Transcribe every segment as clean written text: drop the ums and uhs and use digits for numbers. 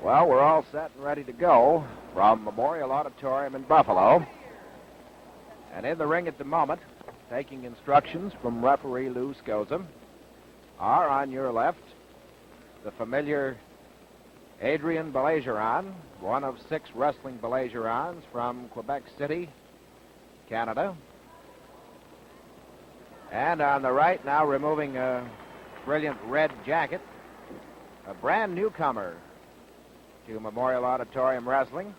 Well, we're all set and ready to go from Memorial Auditorium in Buffalo. And in the ring at the moment, taking instructions from referee Lou Scozza, are on your left the familiar Adrien Baillargeon, one of 6 wrestling Baillargeons from Quebec City, Canada. And on the right, now removing a brilliant red jacket, a brand newcomer to Memorial Auditorium Wrestling,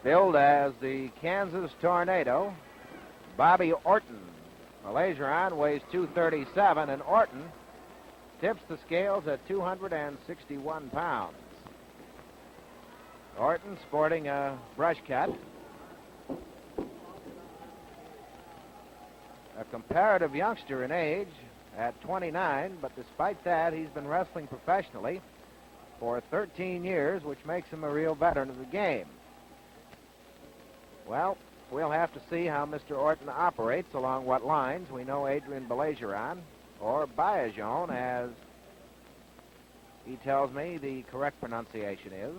billed as the Kansas Tornado, Bobby Orton. Baillargeon weighs 237, and Orton tips the scales at 261 pounds. Orton sporting a brush cut, a comparative youngster in age at 29, but despite that, he's been wrestling professionally for 13 years, which makes him a real veteran of the game. Well, we'll have to see how Mr. Orton operates, along what lines. We know Adrien Baillargeon, or Baillargeon, as he tells me the correct pronunciation is.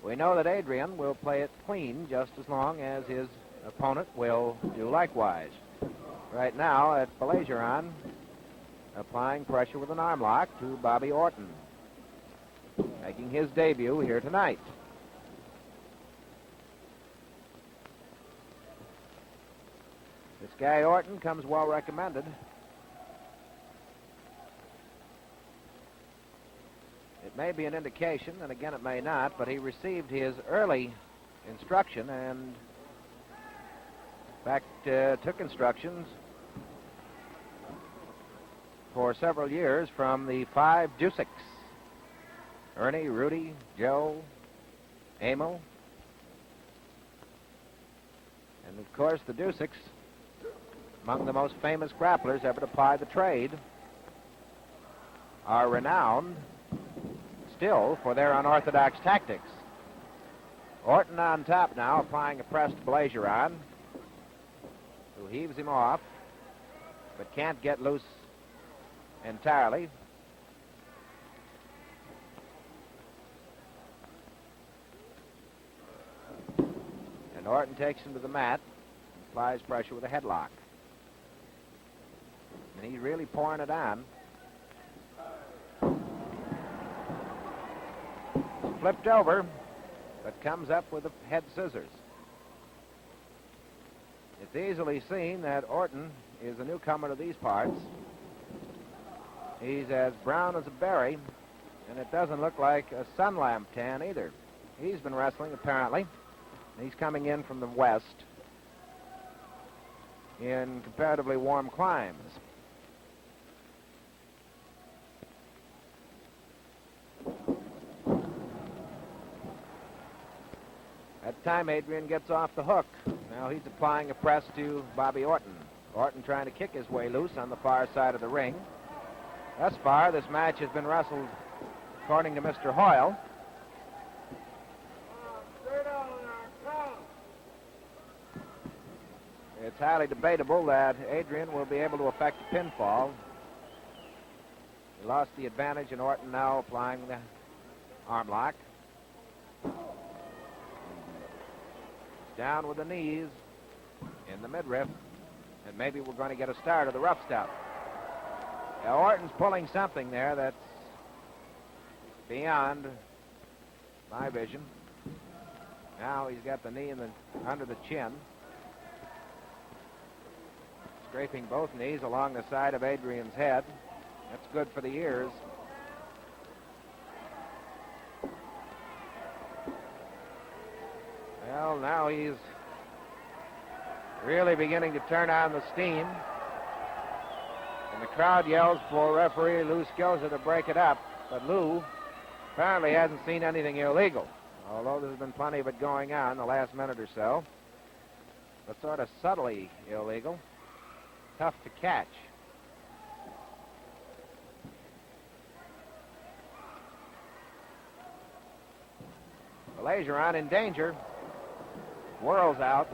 We know that Adrien will play it clean just as long as his opponent will do likewise. Right now, it's Baillargeon applying pressure with an arm lock to Bobby Orton, making his debut here tonight. This guy Orton comes well recommended. It may be an indication, and again it may not, but he received his early instruction and, in fact, took instructions for several years from the 5 Dusics: Ernie, Rudy, Joe, Emil, and of course the Dusics, among the most famous grapplers ever to ply the trade, are renowned still for their unorthodox tactics. Orton on top now, applying a press to Baillargeon, who heaves him off, but can't get loose entirely. And Orton takes him to the mat and applies pressure with a headlock. And he's really pouring it on. Flipped over, but comes up with the head scissors. It's easily seen that Orton is a newcomer to these parts. He's as brown as a berry, and it doesn't look like a sun lamp tan either. He's been wrestling, apparently. He's coming in from the west in comparatively warm climes. That time Adrien gets off the hook. Now he's applying a press to Bobby Orton. Orton trying to kick his way loose on the far side of the ring. Thus far, this match has been wrestled, according to Mr. Hoyle, it's highly debatable that Adrien will be able to effect a pinfall. He lost the advantage, and Orton now applying the arm lock. Down with the knees in the midriff, and maybe we're going to get a start of the rough stuff. Now, Orton's pulling something there that's beyond my vision. Now he's got the knee under the chin, scraping both knees along the side of Adrien's head. That's good for the ears. Well, now he's really beginning to turn on the steam. And the crowd yells for referee Lou Scozza to break it up. But Lou apparently hasn't seen anything illegal, although there's been plenty of it going on the last minute or so. But sort of subtly illegal. Tough to catch. Baillargeon in danger. Whirls out.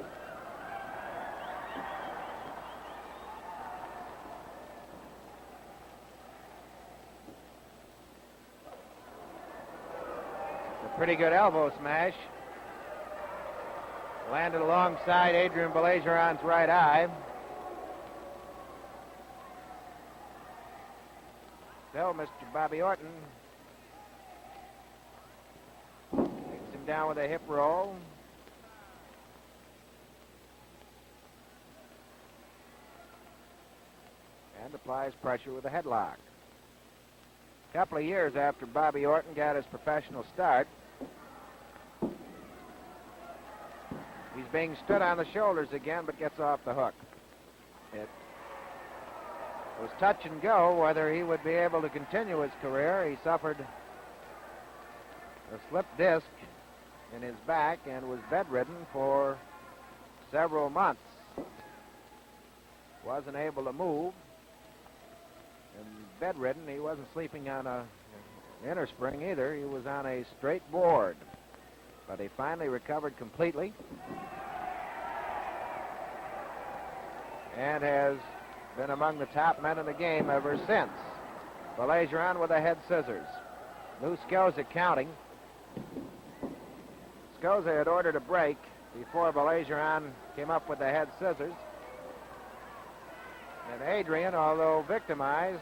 pretty good elbow smash. Landed alongside Adrien Baillargeon's right eye. So Mr. Bobby Orton takes him down with a hip roll. And applies pressure with a headlock. A couple of years after Bobby Orton got his professional start, he's being stood on the shoulders again, but gets off the hook. It was touch and go whether he would be able to continue his career. He suffered a slipped disc in his back and was bedridden for several months. Wasn't able to move. And bedridden, he wasn't sleeping on an inner spring either. He was on a straight board. But he finally recovered completely and has been among the top men in the game ever since. Baillargeon with a head scissors. Lou Scozza counting. Scozza had ordered a break before Baillargeon came up with the head scissors. And Adrien, although victimized,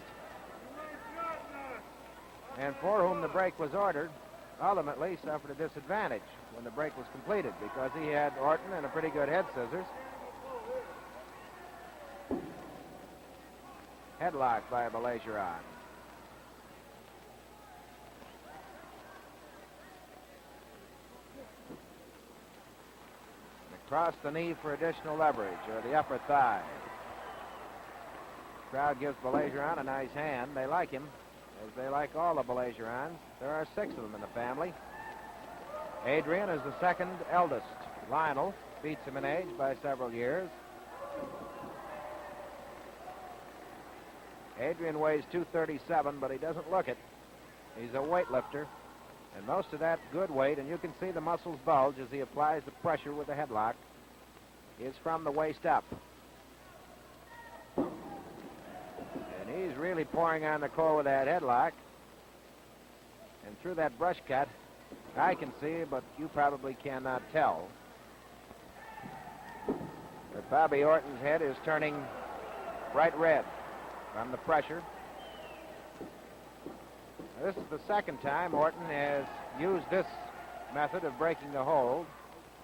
and for whom the break was ordered, ultimately suffered a disadvantage when the break was completed because he had Orton and a pretty good head scissors. Headlock by Baillargeon. Across the knee for additional leverage, or the upper thigh. Crowd gives Baillargeon a nice hand. They like him, as they like all the Baillargeons. There are 6 of them in the family. Adrien is the second eldest. Lionel beats him in age by several years. Adrien weighs 237, but he doesn't look it. He's a weightlifter, and most of that good weight, and you can see the muscles bulge as he applies the pressure with the headlock, is from the waist up. And he's really pouring on the core with that headlock. And through that brush cut, I can see, but you probably cannot tell, that Bobby Orton's head is turning bright red from the pressure. Now, this is the second time Orton has used this method of breaking the hold,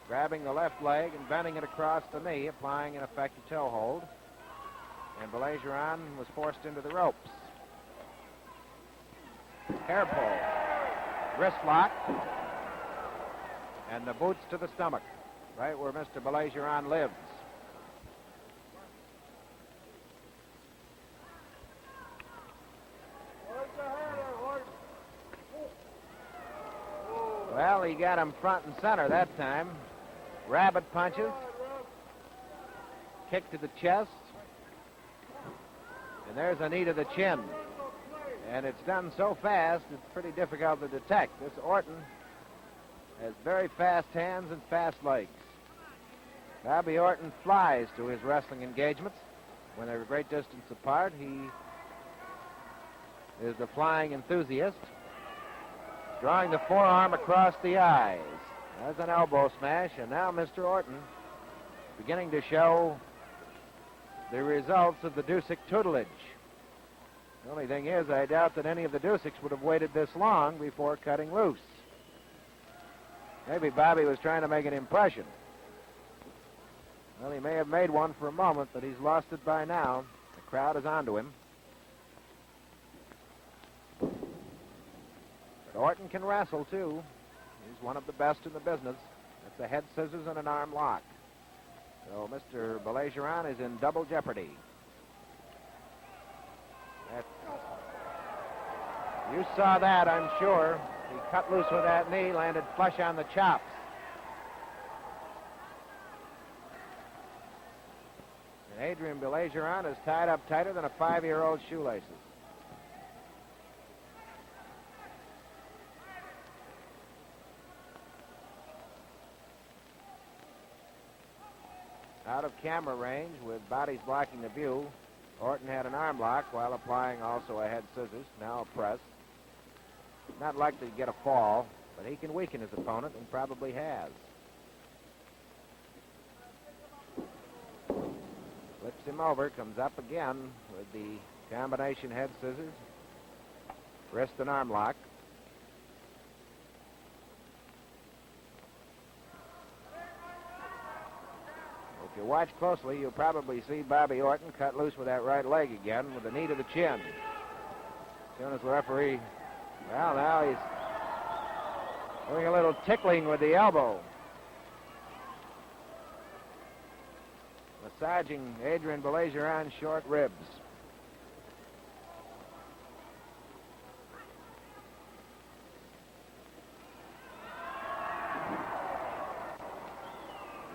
grabbing the left leg and bending it across the knee, applying an effective toe hold. And Baillargeon was forced into the ropes. Hair pull, wrist lock, and the boots to the stomach, right where Mr. Baillargeon lives. Well, he got him front and center that time. Rabbit punches, kick to the chest, and there's a knee to the chin. And it's done so fast, it's pretty difficult to detect. This Orton has very fast hands and fast legs. Bobby Orton flies to his wrestling engagements. When they're a great distance apart, he is the flying enthusiast. Drawing the forearm across the eyes. That's an elbow smash, and now Mr. Orton beginning to show the results of the Dusick tutelage. The only thing is, I doubt that any of the Dusicks would have waited this long before cutting loose. Maybe Bobby was trying to make an impression. Well, he may have made one for a moment, but he's lost it by now. The crowd is onto him. But Orton can wrestle, too. He's one of the best in the business. It's a head scissors and an arm lock. So Mr. Baillargeon is in double jeopardy. You saw that, I'm sure. He cut loose with that knee, landed flush on the chops. And Adrien Baillargeon is tied up tighter than a 5-year-old's shoelaces. Out of camera range, with bodies blocking the view, Orton had an arm lock while applying also a head scissors, now a press. Not likely to get a fall. But he can weaken his opponent and probably has. Flips him over, comes up again with the combination head scissors, wrist and arm lock. If you watch closely, you'll probably see Bobby Orton cut loose with that right leg again with the knee to the chin. As soon as the referee, well, now he's doing a little tickling with the elbow. Massaging Adrien Baillargeon's short ribs.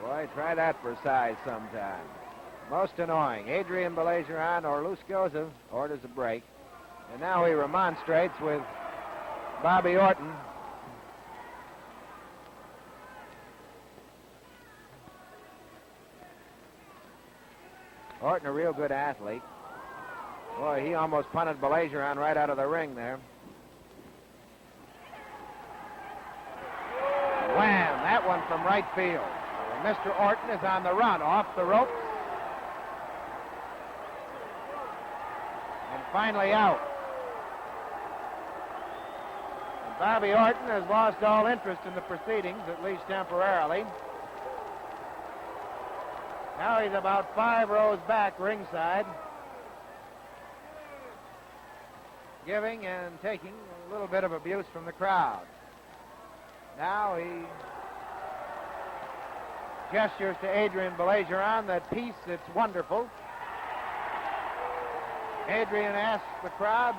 Boy, try that for size sometime. Most annoying. Adrien Baillargeon or Lou Scozza orders a break. And now he remonstrates with Bobby Orton. Orton, a real good athlete. Boy, he almost punted Baillargeon right out of the ring there. Wham! That one from right field. Mr. Orton is on the run, off the ropes. And finally out. And Bobby Orton has lost all interest in the proceedings, at least temporarily. Now he's about 5 rows back ringside, giving and taking a little bit of abuse from the crowd. Now he gestures to Adrien Baillargeon that peace, it's wonderful. Adrien asks the crowd,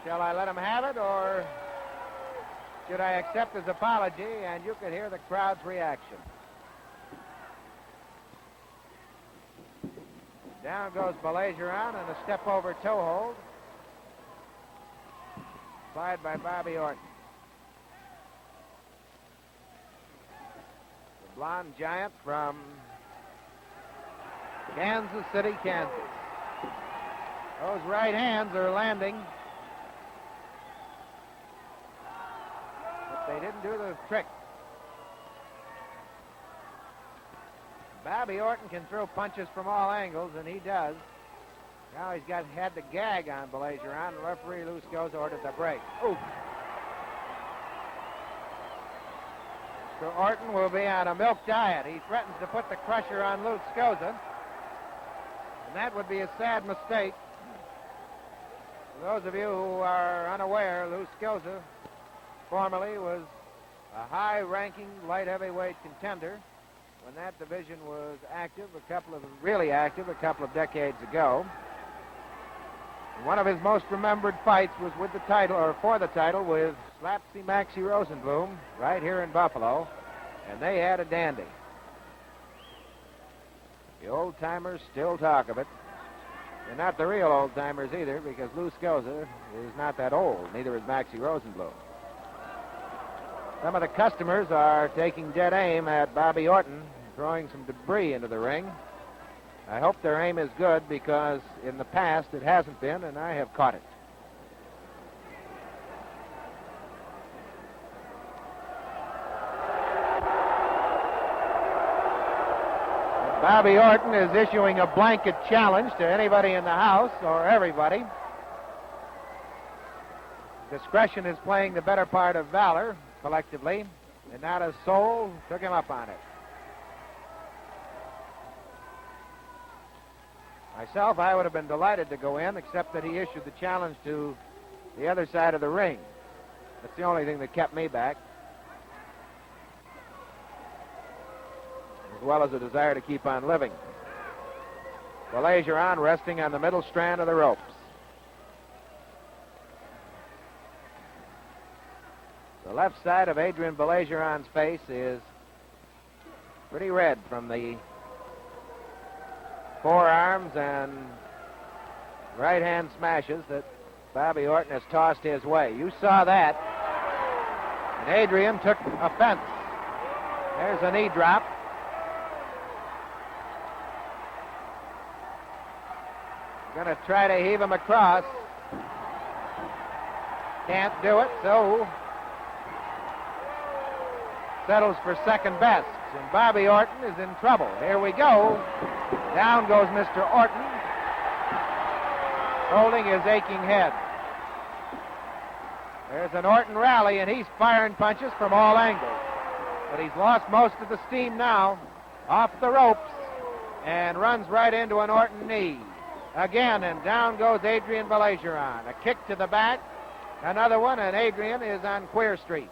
shall I let him have it or should I accept his apology? And you could hear the crowd's reaction. Down goes Baillargeon and a step over toe hold applied by Bobby Orton. Blonde giant from Kansas City, Kansas. Those right hands are landing. But they didn't do the trick. Bobby Orton can throw punches from all angles, and he does. Now he's had the gag on Baillargeon, and referee Lou Scozza ordered the break. Ooh. So Orton will be on a milk diet. He threatens to put the crusher on Lou Scozza. And that would be a sad mistake. For those of you who are unaware, Lou Scozza formerly was a high-ranking light heavyweight contender when that division was active, really active a couple of decades ago. And one of his most remembered fights was with the title, or for the title, with Slapsy Maxie Rosenblum right here in Buffalo, and they had a dandy. The old-timers still talk of it. They're not the real old-timers either, because Lou Scozza is not that old, neither is Maxie Rosenblum. Some of the customers are taking dead aim at Bobby Orton, throwing some debris into the ring. I hope their aim is good, because in the past it hasn't been, and I have caught it. Bobby Orton is issuing a blanket challenge to anybody in the house, or everybody. Discretion is playing the better part of valor, collectively, and not a soul took him up on it. Myself, I would have been delighted to go in, except that he issued the challenge to the other side of the ring. That's the only thing that kept me back, as well as a desire to keep on living. Baillargeon resting on the middle strand of the ropes. The left side of Adrien Baillargeon's face is pretty red from the forearms and right-hand smashes that Bobby Orton has tossed his way. You saw that. And Adrien took offense. There's a knee drop. Going to try to heave him across. Can't do it, so settles for second best, and Bobby Orton is in trouble. Here we go. Down goes Mr. Orton, holding his aching head. There's an Orton rally, and he's firing punches from all angles. But he's lost most of the steam now, off the ropes, and runs right into an Orton knee. Again, and down goes Adrien Baillargeon. A kick to the back, another one, and Adrien is on Queer Street.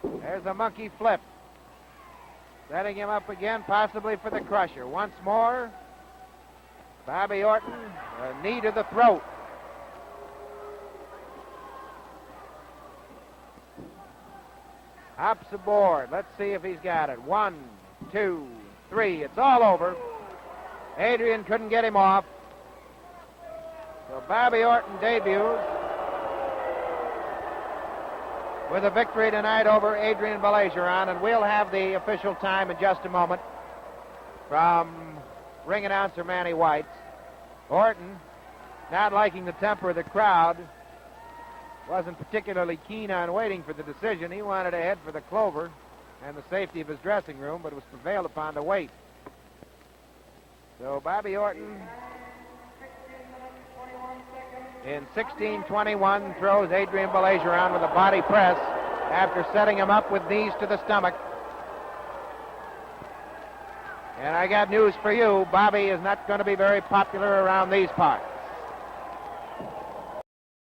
There's a monkey flip. Setting him up again, possibly for the crusher. Once more, Bobby Orton, a knee to the throat. Hops aboard. Let's see if he's got it. 1, 2, 3. It's all over. Adrien couldn't get him off. So Bobby Orton debuts with a victory tonight over Adrien Baillargeon, and we'll have the official time in just a moment from ring announcer Manny White. Orton, not liking the temper of the crowd, wasn't particularly keen on waiting for the decision. He wanted to head for the clover and the safety of his dressing room, but was prevailed upon to wait. So Bobby Orton, in 16:21, throws Adrien Baillargeon with a body press after setting him up with knees to the stomach. And I got news for you. Bobby is not going to be very popular around these parts.